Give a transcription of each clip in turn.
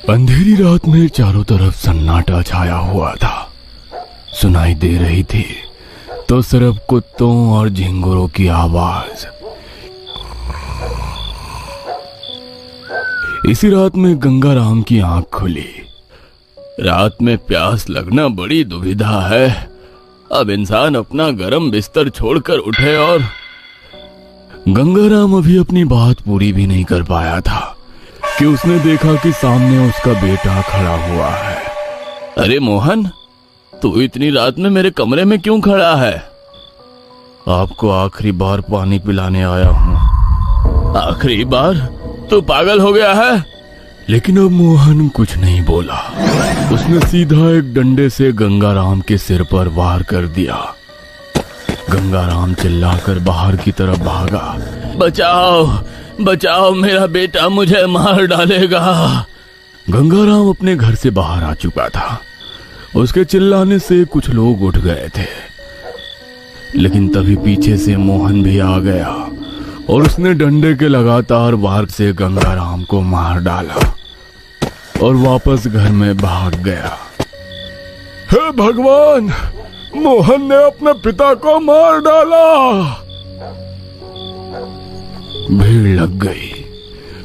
अंधेरी रात में चारों तरफ सन्नाटा छाया हुआ था। सुनाई दे रही थी तो सिर्फ कुत्तों और झिंगुरों की आवाज। इसी रात में गंगाराम की आंख खुली। रात में प्यास लगना बड़ी दुविधा है। अब इंसान अपना गरम बिस्तर छोड़कर उठे और गंगाराम अभी अपनी बात पूरी भी नहीं कर पाया था कि उसने देखा कि सामने उसका बेटा खड़ा हुआ है। अरे मोहन, तू इतनी रात में मेरे कमरे में क्यों खड़ा है? आपको आखिरी बार पानी पिलाने आया हूँ। आखिरी बार? तू पागल हो गया है? लेकिन अब मोहन कुछ नहीं बोला। उसने सीधा एक डंडे से गंगाराम के सिर पर वार कर दिया। गंगाराम चिल्लाकर बाहर की तरफ भागा। बचाओ बचाओ, मेरा बेटा मुझे मार डालेगा। गंगाराम अपने घर से बाहर आ चुका था। उसके चिल्लाने से कुछ लोग उठ गए थे, लेकिन तभी पीछे से मोहन भी आ गया और उसने डंडे के लगातार वार से गंगाराम को मार डाला और वापस घर में भाग गया। हे भगवान, मोहन ने अपने पिता को मार डाला। भीड़ लग गई।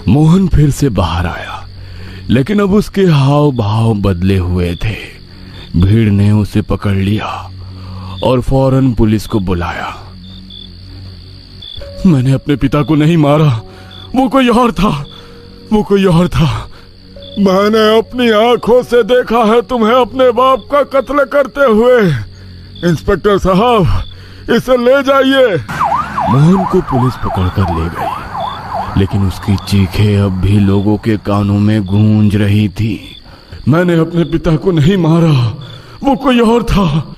मोहन फिर से बाहर आया, लेकिन अब उसके हाव भाव बदले हुए थे। भीड़ ने उसे पकड़ लिया और फौरन पुलिस को बुलाया। मैंने अपने पिता को नहीं मारा, वो कोई और था, वो कोई और था। मैंने अपनी आंखों से देखा है तुम्हें अपने बाप का कत्ल करते हुए। इंस्पेक्टर साहब, इसे ले जाइए। मोहन को पुलिस पकड़कर ले गई, लेकिन उसकी चीखें अब भी लोगों के कानों में गूंज रही थी। मैंने अपने पिता को नहीं मारा, वो कोई और था।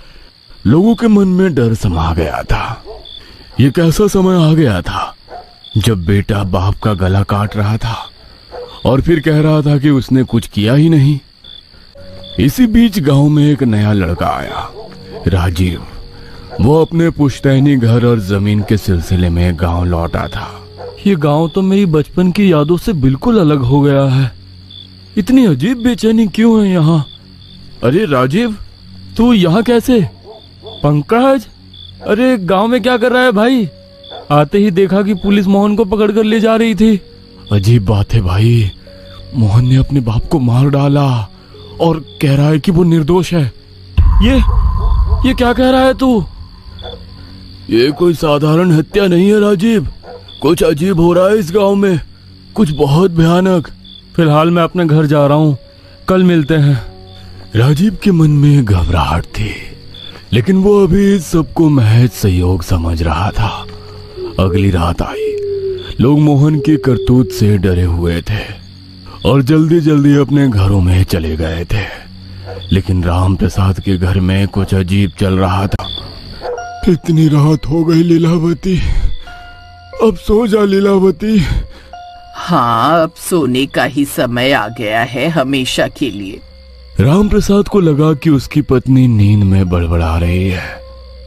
लोगों के मन में डर समा गया था। ये कैसा समय आ गया था जब बेटा बाप का गला काट रहा था और फिर कह रहा था कि उसने कुछ किया ही नहीं। इसी बीच गांव में एक नया लड़का आया, राजीव। वो अपने पुश्तैनी घर और जमीन के सिलसिले में गांव लौटा था। ये गांव तो मेरी बचपन की यादों से बिल्कुल अलग हो गया है। इतनी अजीब बेचैनी क्यों है यहाँ? अरे राजीव, तू यहाँ कैसे? पंकज, अरे गांव में क्या कर रहा है भाई? आते ही देखा कि पुलिस मोहन को पकड़कर ले जा रही थी। अजीब बात है भाई, मोहन ने अपने बाप को मार डाला और कह रहा है कि वो निर्दोष है। ये क्या कह रहा है तू? ये कोई साधारण हत्या नहीं है राजीव। कुछ अजीब हो रहा है इस गांव में, कुछ बहुत भयानक। फिलहाल मैं अपने घर जा रहा हूँ, कल मिलते हैं। राजीव के मन में घबराहट थी, लेकिन वो अभी इस सबको महज सहयोग समझ रहा था। अगली रात आई। लोग मोहन की करतूत से डरे हुए थे और जल्दी जल्दी अपने घरों में चले गए थे। लेकिन राम प्रसाद के घर में कुछ अजीब चल रहा था। इतनी रात हो गई लीलावती, अब सो जा लीलावती। हाँ, अब सोने का ही समय आ गया है हमेशा के लिए। राम प्रसाद को लगा कि उसकी पत्नी नींद में बड़बड़ा रही है।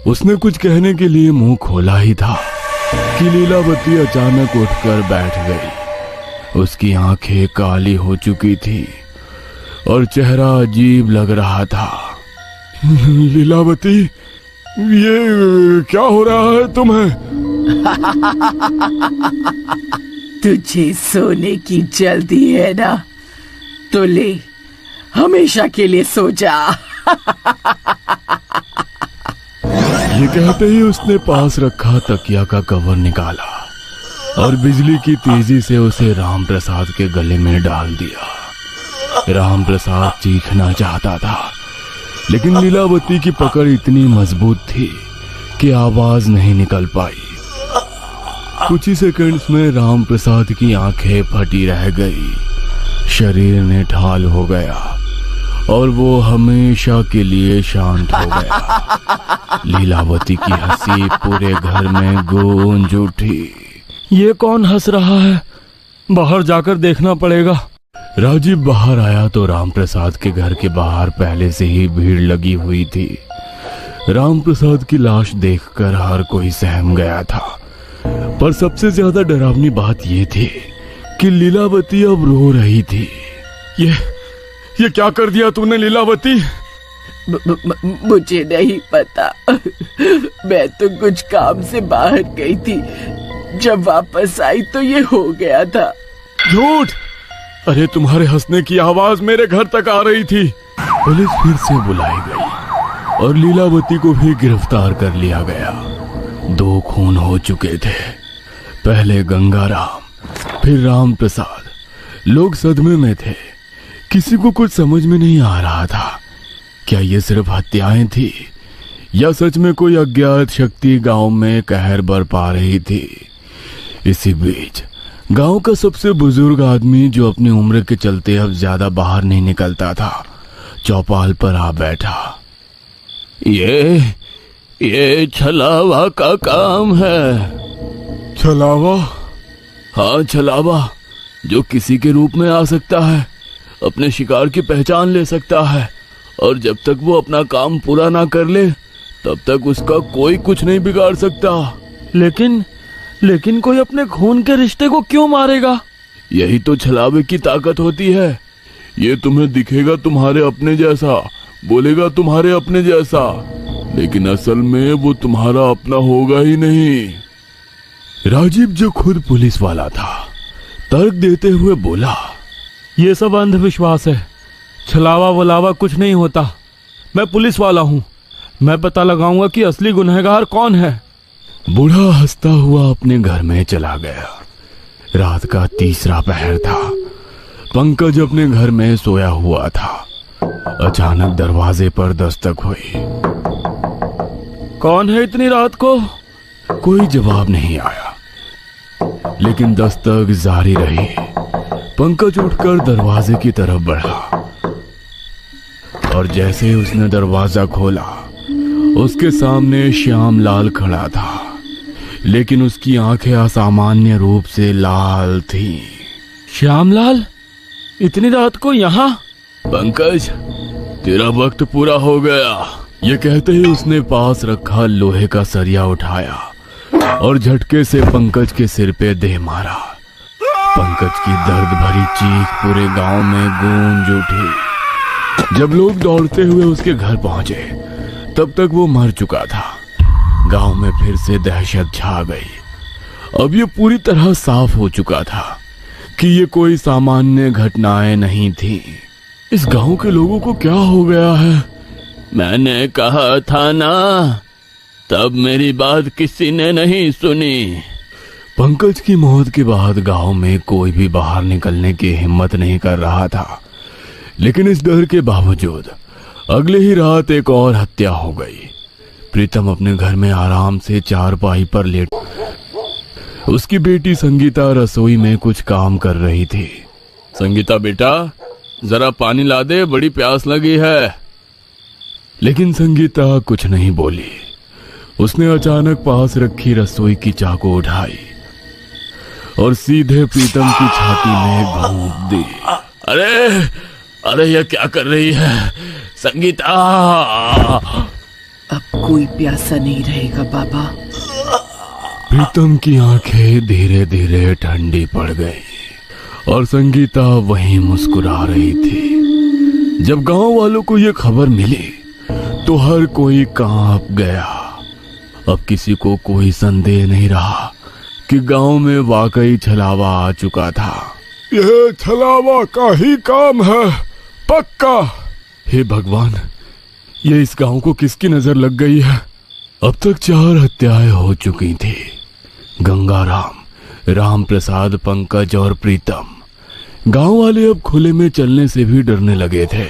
उसने कुछ कहने के लिए मुंह खोला ही था कि लीलावती अचानक उठकर बैठ गई। उसकी आंखें काली हो चुकी थी और चेहरा अजीब लग रहा था। लीलावती, ये क्या हो रहा है तुम्हें? तुझे सोने की जल्दी है ना, तो ले, हमेशा के लिए सो जा। ये कहते ही उसने पास रखा तकिया का कवर निकाला और बिजली की तेजी से उसे राम प्रसाद के गले में डाल दिया। राम प्रसाद चीखना चाहता था, लेकिन लीलावती की पकड़ इतनी मजबूत थी कि आवाज नहीं निकल पाई। कुछ ही सेकंड्स में राम प्रसाद की आंखें फटी रह गई, शरीर निढाल हो गया और वो हमेशा के लिए शांत हो गया। लीलावती की हंसी पूरे घर में गूंज उठी। ये कौन हंस रहा है? बाहर जाकर देखना पड़ेगा। राजीव बाहर आया तो राम प्रसाद के घर के बाहर पहले से ही भीड़ लगी हुई थी। राम प्रसाद की लाश देखकर हर कोई सहम गया था, पर सबसे ज्यादा डरावनी बात यह थी कि लीलावती अब रो रही थी। ये क्या कर दिया तूने लीलावती? मुझे नहीं पता। मैं तो कुछ काम से बाहर गई थी, जब वापस आई तो ये हो गया था। झूठ! अरे तुम्हारे हंसने की आवाज मेरे घर तक आ रही थी। पुलिस फिर से बुलाई गई और लीलावती को भी गिरफ्तार कर लिया गया। 2 खून हो चुके थे, पहले गंगाराम फिर राम प्रसाद। लोग सदमे में थे, किसी को कुछ समझ में नहीं आ रहा था। क्या ये सिर्फ हत्याएं थी या सच में कोई अज्ञात शक्ति गांव में कहर बरपा रही थी? इसी बीच गांव का सबसे बुजुर्ग आदमी, जो अपनी उम्र के चलते अब ज्यादा बाहर नहीं निकलता था, चौपाल पर आ बैठा। ये छलावा का काम है। छलावा? हाँ, छलावा, जो किसी के रूप में आ सकता है, अपने शिकार की पहचान ले सकता है, और जब तक वो अपना काम पूरा ना कर ले तब तक उसका कोई कुछ नहीं बिगाड़ सकता। लेकिन कोई अपने खून के रिश्ते को क्यों मारेगा? यही तो छलावे की ताकत होती है। ये तुम्हें दिखेगा तुम्हारे अपने जैसा, बोलेगा तुम्हारे अपने जैसा, लेकिन असल में वो तुम्हारा अपना होगा ही नहीं। राजीव, जो खुद पुलिस वाला था, तर्क देते हुए बोला, ये सब अंधविश्वास है। छलावा वलावा कुछ नहीं होता। मैं पुलिस वाला हूँ, मैं पता लगाऊंगा कि असली गुनहगार कौन है। बूढ़ा हंसता हुआ अपने घर में चला गया। रात का 3रा पहर था। पंकज अपने घर में सोया हुआ था। अचानक दरवाजे पर दस्तक हुई। कौन है इतनी रात को? कोई जवाब नहीं आया, लेकिन दस्तक जारी रही। पंकज उठकर दरवाजे की तरफ बढ़ा और जैसे ही उसने दरवाजा खोला, उसके सामने श्यामलाल खड़ा था, लेकिन उसकी आंखें असामान्य रूप से लाल थीं। श्यामलाल, इतनी रात को यहाँ? पंकज, तेरा वक्त पूरा हो गया। ये कहते ही उसने पास रखा लोहे का सरिया उठाया और झटके से पंकज के सिर पे दे मारा। पंकज की दर्द भरी चीख पूरे गांव में गूंज उठी। जब लोग दौड़ते हुए उसके घर पहुंचे, तब तक वो मर चुका था। गांव में फिर से दहशत छा गई। अब ये पूरी तरह साफ हो चुका था कि ये कोई सामान्य घटनाएं नहीं थी। इस गांव के लोगों को क्या हो गया है? मैंने कहा था ना, तब मेरी बात किसी ने नहीं सुनी। पंकज की मौत के बाद गांव में कोई भी बाहर निकलने की हिम्मत नहीं कर रहा था, लेकिन इस डर के बावजूद अगले ही रात एक और हत्या हो गई। प्रीतम अपने घर में आराम से चारपाई पर लेट, उसकी बेटी संगीता रसोई में कुछ काम कर रही थी। संगीता बेटा, जरा पानी ला दे, बड़ी प्यास लगी है। लेकिन संगीता कुछ नहीं बोली। उसने अचानक पास रखी रसोई की चाकू उठाई और सीधे प्रीतम की छाती में घोंप दी। अरे अरे, ये क्या कर रही है संगीता? अब कोई प्यासा नहीं रहेगा बाबा। प्रीतम की आंखें धीरे धीरे ठंडी पड़ गई और संगीता वहीं मुस्कुरा रही थी। जब गांव वालों को ये खबर मिली तो हर कोई कांप गया। अब किसी को कोई संदेह नहीं रहा कि गांव में वाकई छलावा आ चुका था। यह छलावा का ही काम है, पक्का। हे भगवान, ये इस गांव को किसकी नजर लग गई है? अब तक 4 हत्याएं हो चुकी थी। गंगाराम, राम प्रसाद, पंकज और प्रीतम। गांव वाले अब खुले में चलने से भी डरने लगे थे।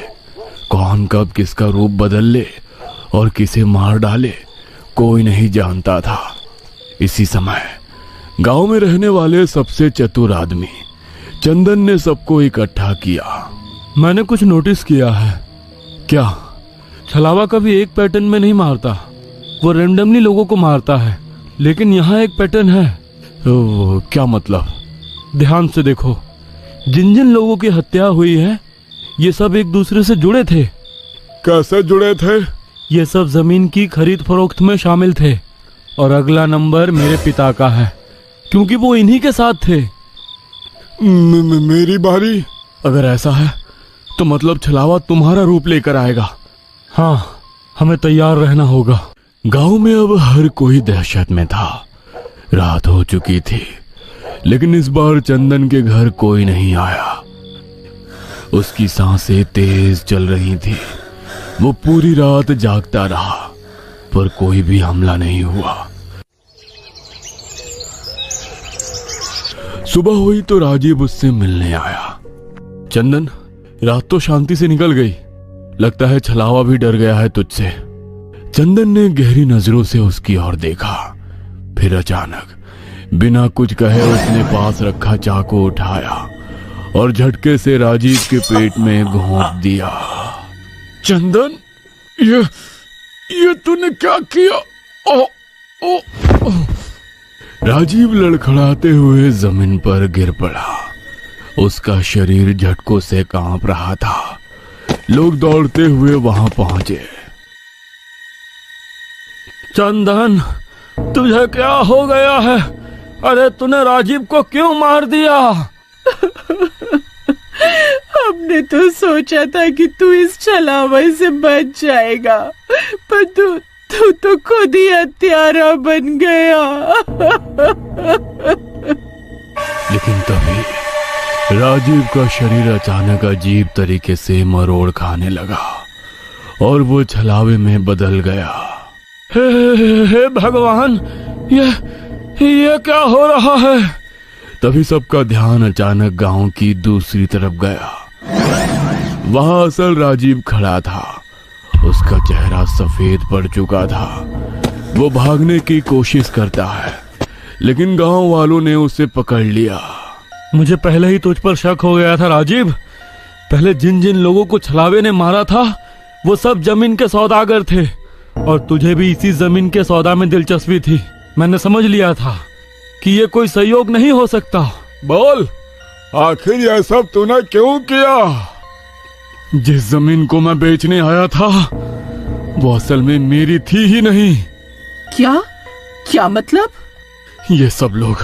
कौन कब किसका रूप बदल ले और किसे मार डाले, कोई नहीं जानता था। इसी समय गांव में रहने वाले सबसे चतुर आदमी चंदन ने सबको इकट्ठा किया। मैंने कुछ नोटिस किया है। क्या? छलावा कभी एक पैटर्न में नहीं मारता, वो रैंडमली लोगों को मारता है। लेकिन यहाँ एक पैटर्न है। क्या मतलब? ध्यान से देखो, जिन जिन लोगों की हत्या हुई है, ये सब एक दूसरे से जुड़े थे। कैसे जुड़े थे? ये सब जमीन की खरीद फरोख्त में शामिल थे। और अगला नंबर मेरे पिता का है, क्योंकि वो इन्हीं के साथ थे। मेरी बारी? अगर ऐसा है तो मतलब छलावा तुम्हारा रूप लेकर आएगा। हाँ, हमें तैयार रहना होगा। गांव में अब हर कोई दहशत में था। रात हो चुकी थी, लेकिन इस बार चंदन के घर कोई नहीं आया। उसकी सांसें तेज चल रही थी। वो पूरी रात जागता रहा, पर कोई भी हमला नहीं हुआ। सुबह हुई तो राजीव उससे मिलने आया। चंदन, रात तो शांति से निकल गई, लगता है छलावा भी डर गया है तुझसे। चंदन ने गहरी नजरों से उसकी ओर देखा, फिर अचानक बिना कुछ कहे उसने पास रखा चाकू उठाया और झटके से राजीव के पेट में घोंप दिया। चंदन, ये तूने क्या किया? ओ, ओ, ओ। राजीव लड़खड़ाते हुए जमीन पर गिर पड़ा। उसका शरीर झटकों से कांप रहा था। लोग दौड़ते हुए वहां पहुंचे। चंदन, तुझे क्या हो गया है? अरे तूने राजीव को क्यों मार दिया? हमने तो सोचा था कि तू इस छलावे से बच जाएगा, पर तू तो खुद ही हत्यारा बन गया। लेकिन तभी राजीव का शरीर अचानक अजीब तरीके से मरोड़ खाने लगा और वो छलावे में बदल गया। हे भगवान, ये क्या हो रहा है? तभी सबका ध्यान अचानक गांव की दूसरी तरफ गया। वहां असल राजीव खड़ा था। उसका चेहरा सफेद पड़ चुका था। वो भागने की कोशिश करता है, लेकिन गांव वालों ने उसे पकड़ लिया। मुझे पहले ही तुझ पर शक हो गया था राजीव। पहले जिन जिन लोगों को छलावे ने मारा था वो सब जमीन के सौदागर थे, और तुझे भी इसी जमीन के सौदा में दिलचस्पी थी। मैंने समझ लिया था कि ये कोई सहयोग नहीं हो सकता। बोल, आखिर यह सब तूने क्यों किया? जिस जमीन को मैं बेचने आया था वो असल में मेरी थी ही नहीं। क्या मतलब? ये सब लोग,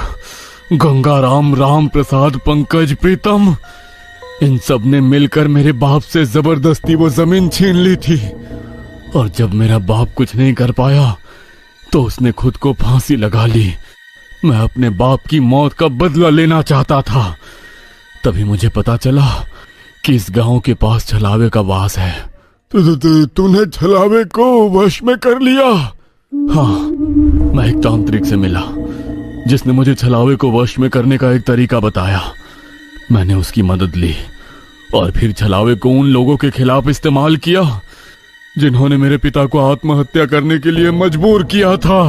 गंगाराम, राम प्रसाद, पंकज, प्रीतम, इन सब ने मिलकर मेरे बाप से जबरदस्ती वो जमीन छीन ली थी। और जब मेरा बाप कुछ नहीं कर पाया तो उसने खुद को फांसी लगा ली। मैं अपने बाप की मौत का बदला लेना चाहता था। तभी मुझे पता चला कि इस गांव के पास छलावे का वास है। तूने छलावे को वश में कर लिया? हाँ, मैं एक तांत्रिक से मिला जिसने मुझे छलावे को वश में करने का एक तरीका बताया। मैंने उसकी मदद ली और फिर छलावे को उन लोगों के खिलाफ इस्तेमाल किया जिन्होंने मेरे पिता को आत्महत्या करने के लिए मजबूर किया था।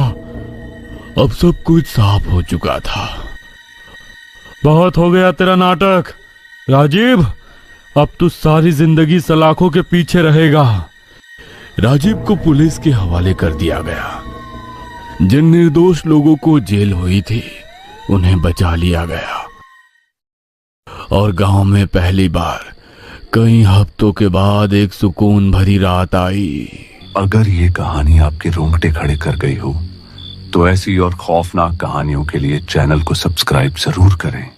अब सब कुछ साफ हो चुका था। बहुत हो गया तेरा नाटक राजीव। अब तू सारी जिंदगी सलाखों के पीछे रहेगा। राजीव को पुलिस के हवाले कर दिया गया। जिन निर्दोष लोगों को जेल हुई थी उन्हें बचा लिया गया और गांव में पहली बार कई हफ्तों के बाद एक सुकून भरी रात आई। अगर ये कहानी आपके रोंगटे खड़े कर गई हो तो ऐसी और खौफनाक कहानियों के लिए चैनल को सब्सक्राइब जरूर करें।